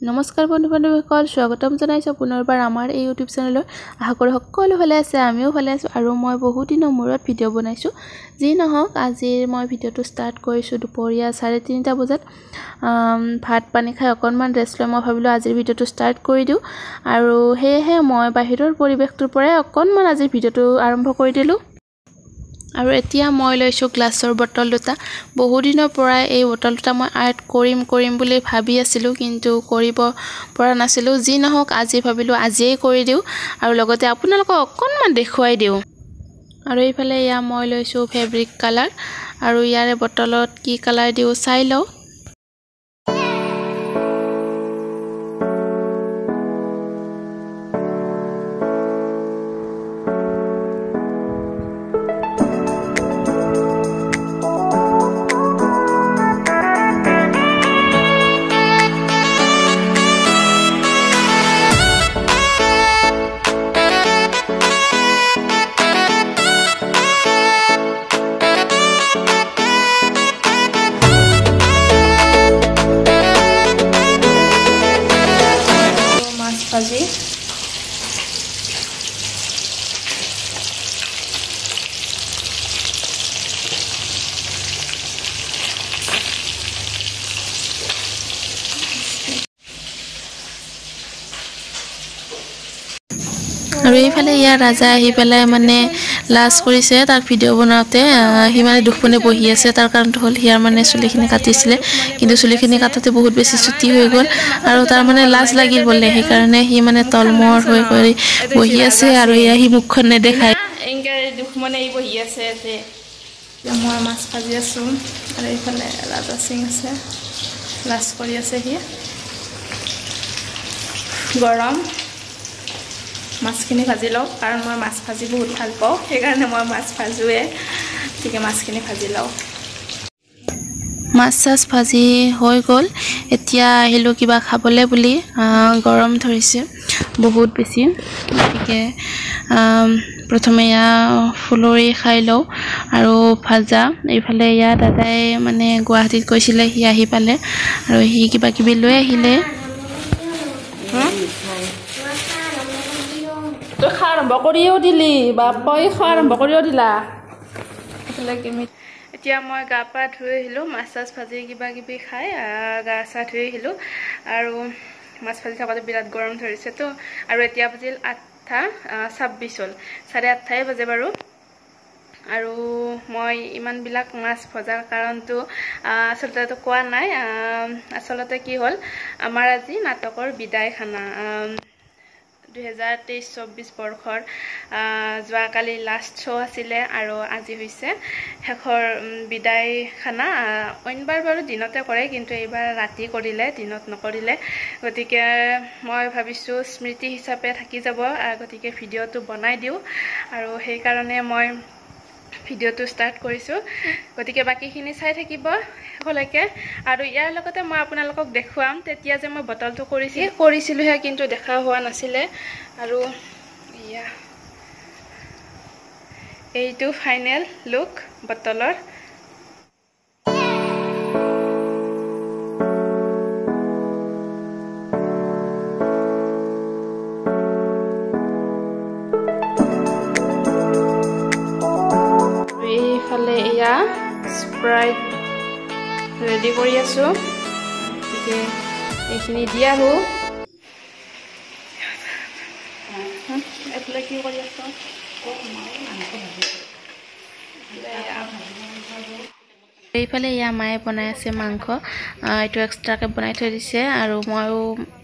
নমস্কাৰ বন্ধু-বান্ধৱীসকল, স্বাগতম জনাইছো পুনৰবাৰ আমাৰ এই ইউটিউব চেনেলত। আশা কৰোঁ সকলো ভালে আছে, আমিও ভালে আছো আৰু মই বহুত দিনৰ মূৰত ভিডিঅ' বনাইছো। যি নহওক, আজি মই ভিডিঅ'টো ষ্টাৰ্ট কৰিছো দুপৰীয়া 3:30 বজাত। ভাত পানী খাই অকণমান ৰেষ্ট লৈ মই ভাবিলোঁ আজিৰ ভিডিঅ'টো ষ্টাৰ্ট কৰি দিওঁ, আৰু সেয়েহে মই বাহিৰৰ পৰিৱেশটোৰ পৰাই অকণমান আজিৰ ভিডিঅ'টো আৰম্ভ কৰি দিলোঁ। আৰু এতিয়া মই লৈছোঁ গ্লাছৰ বটল দুটা। বহুদিনৰ পৰাই এই বটল দুটা মই আৰ্ট কৰিম বুলি ভাবি আছিলোঁ, কিন্তু কৰিব পৰা নাছিলোঁ। যি নহওক, আজি ভাবিলোঁ আজিয়েই কৰি দিওঁ আৰু লগতে আপোনালোকক অকণমান দেখুৱাই দিওঁ। আৰু এইফালে এয়া মই লৈছোঁ ফেব্ৰিক কালাৰ, আৰু ইয়াৰে বটলত কি কালাৰ দিওঁ চাই লওঁ। ভাজি আৰু এইফালে ইয়াৰ ৰাজা আহি পেলাই মানে লাজ কৰিছে তাক ভিডিঅ' বনাওঁতে। সি মানে দুখ মনে বহি আছে। তাৰ কাৰণটো হ'ল সিয়াৰ মানে চুলিখিনি কাটিছিলে, কিন্তু চুলিখিনি কাটোতে বহুত বেছি চুটি হৈ গ'ল আৰু তাৰ মানে লাজ লাগিল বোলে। সেইকাৰণে সি মানে তলমৰ হৈ কৰি বহি আছে, আৰু এয়া সি মুখখন নেদেখায়। এনেকৈ দুখ মনে বহি আছে। মই মাছ ভাজি আছোঁ, আৰু এইফালে ৰাজা সিং আছে, লাজ কৰি আছে। সি গৰম মাছখিনি ভাজি লওঁ, কাৰণ মই মাছ ভাজি বহুত ভাল পাওঁ, সেইকাৰণে মই মাছ ভাজোৱে। গতিকে মাছখিনি ভাজি লওঁ। মাছ চাছ ভাজি হৈ গ'ল। এতিয়া আহিলোঁ কিবা খাবলৈ বুলি। গৰম ধৰিছে বহুত বেছি, গতিকে প্ৰথমে এয়া ফুলৰি খাই লওঁ আৰু ভাজা। এইফালে এয়া দাদাই মানে গুৱাহাটীত গৈছিলে, সি আহি পালে আৰু সি কিবা কিবি লৈ আহিলে। তই খোৱা আৰম্ভ কৰিও দিলি, বাপই খোৱা আৰম্ভ কৰিও দিলা। এতিয়া মই গা পা ধুই আহিলোঁ, মাছ চাছ ভাজি কিবা কিবি খাই গা চা ধুই আহিলোঁ, আৰু মাছ ভাজি থাকোঁতে বিৰাট গৰম ধৰিছেতো। আৰু এতিয়া বাজিল 8:26 হ'ল, 8:30 বাজে বাৰু। আৰু মই ইমানবিলাক মাছ ভজাৰ কাৰণটো আচলতে কোৱা নাই। আচলতে কি হ'ল, আমাৰ আজি নাটকৰ বিদায় খানা। 2023-24 বৰ্ষৰ যোৱাকালি লাষ্ট শ্ব' আছিলে, আৰু আজি হৈছে শেষৰ বিদায় খানা। অইনবাৰ বাৰু দিনতে কৰে, কিন্তু এইবাৰ ৰাতি কৰিলে, দিনত নকৰিলে। গতিকে মই ভাবিছোঁ স্মৃতি হিচাপে থাকি যাব, গতিকে ভিডিঅ'টো বনাই দিওঁ, আৰু সেইকাৰণে মই ভিডিঅ'টো ষ্টাৰ্ট কৰিছোঁ। গতিকে বাকীখিনি চাই থাকিব শেষলৈকে। আৰু ইয়াৰ লগতে মই আপোনালোকক দেখুৱাম তেতিয়া যে মই বটলটো কৰিছিলোঁহে, কিন্তু দেখা হোৱা নাছিলে। আৰু এয়া এইটো ফাইনেল লুক বটলৰ। এইফালে এয়া স্প্ৰাইট ৰেডি কৰি আছোঁ, গতিকে এইখিনি দি আহোঁ। এইফালে কি কৰি আছোঁ, এইফালে এয়া মায়ে বনাই আছে মাংস। এইটো এক্সট্ৰাকৈ বনাই থৈ দিছে, আৰু ময়ো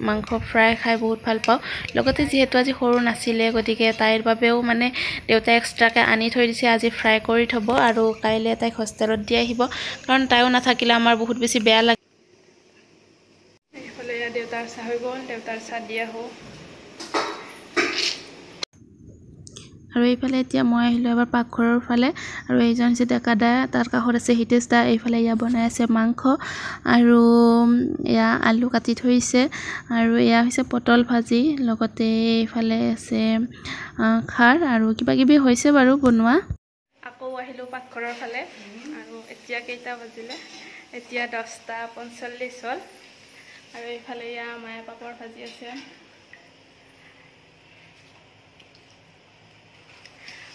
মাংস ফ্ৰাই খাই বহুত ভাল পাওঁ। লগতে যিহেতু আজি সৰু নাছিলে, গতিকে তাইৰ বাবেও মানে দেউতাই এক্সট্ৰাকৈ আনি থৈ দিছে, আজি ফ্ৰাই কৰি থ'ব, আৰু কাইলৈ তাইক হোষ্টেলত দি আহিব, কাৰণ তাইও নাথাকিলে আমাৰ বহুত বেছি বেয়া লাগে। এইফালে দেউতাৰ চাহ হৈ গ'ল, দেউতাৰ চাহ দি আহোঁ। আৰু এইফালে এতিয়া মই আহিলোঁ এবাৰ পাকঘৰৰ ফালে, আৰু এইজন হৈছে ডেকা দা, তাৰ কাষত আছে হিতেশ দা। এইফালে এয়া বনাই আছে মাংস, আৰু এয়া আলু কাটি থৈছে, আৰু এয়া হৈছে পটল ভাজি, লগতে এইফালে আছে খাৰ, আৰু কিবা কিবি হৈছে বাৰু বনোৱা। আকৌ আহিলোঁ পাকঘৰৰ ফালে, আৰু এতিয়া কেইটা বাজিলে, এতিয়া 10:45 হ'ল। আৰু এইফালে ইয়া মায়ে পাপৰ ভাজি আছে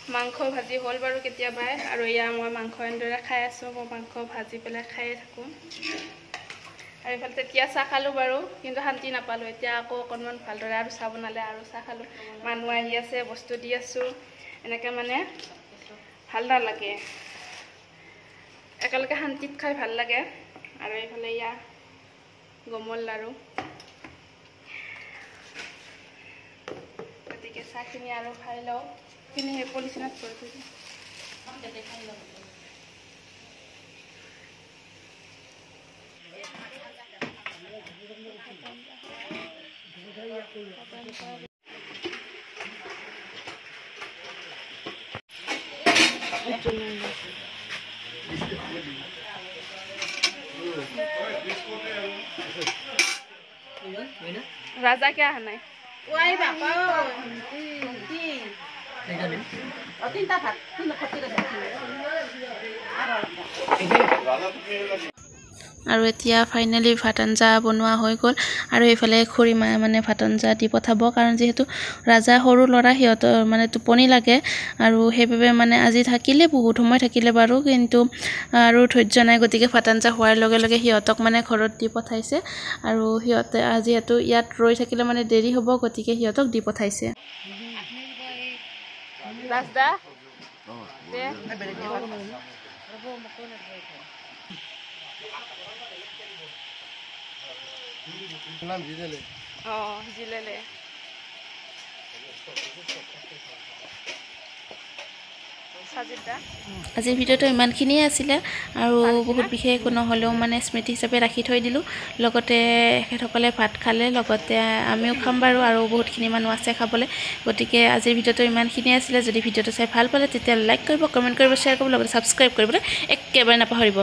মাংস ভাজি হল বাৰু কেতিয়াবাই আৰু ইয়া মই মাংস এনেদৰে খাই আছো মই মাংস ভাজি পেলাই খাইয়ে থাকো আৰু ইফালে তেতিয়া চাহ খালো বাৰু কিন্তু শান্তি নাপালো এতিয়া আকৌ অকনমান ভালদৰে আৰু চাহ বনালে আৰু চাহ খালো মানুহ আহি আছে বস্তু দি আছো এনেকে মানে ভাল নালাগে একেলগে শান্তিত খাই ভাল লাগে আৰু এইফালে ইয়া গমল লাৰু গতিকে চাহখিনি আৰু খাই লওঁ কিনি পলিচিনত কৰি থৈছো খাই লওঁ राजा क्या है ना ওই বাবা কি তিনটা ভাত তিনটা খতি আৰু এতিয়া ফাইনালি ভাত আঞ্জা বনোৱা হৈ গ'ল আৰু এইফালে খুৰী মায়ে মানে ভাত আঞ্জা দি পঠাব কাৰণ যেহেতু ৰাজা সৰু ল'ৰা সিহঁতৰ মানে টোপনি লাগে আৰু সেইবাবে মানে আজি থাকিলে বহুত সময় থাকিলে বাৰু কিন্তু আৰু ধৈৰ্য নাই গতিকে ভাত আঞ্জা হোৱাৰ লগে লগে সিহঁতক মানে ঘৰত দি পঠাইছে আৰু সিহঁতে যিহেতু ইয়াত ৰৈ থাকিলে মানে দেৰি হ'ব গতিকে সিহঁতক দি পঠাইছে ৰাজদা দে নাম জিলেলে জিলেলে আজিৰ ভিডিঅ'টো ইমানখিনিয়ে আছিলে আৰু বহুত বিশেষ নহ'লেও মানে স্মৃতি হিচাপে ৰাখি থৈ দিলোঁ লগতে এখেতসকলে ভাত খালে লগতে আমিও খাম বাৰু আৰু বহুতখিনি মানুহ আছে খাবলৈ গতিকে আজিৰ ভিডিঅ'টো ইমানখিনিয়ে আছিলে যদি ভিডিঅ'টো চাই ভাল পালে তেতিয়া লাইক কৰিব কমেণ্ট কৰিব শ্বেয়াৰ কৰিব লগতে ছাবস্ক্ৰাইব কৰিবলৈ একেবাৰে নাপাহৰিব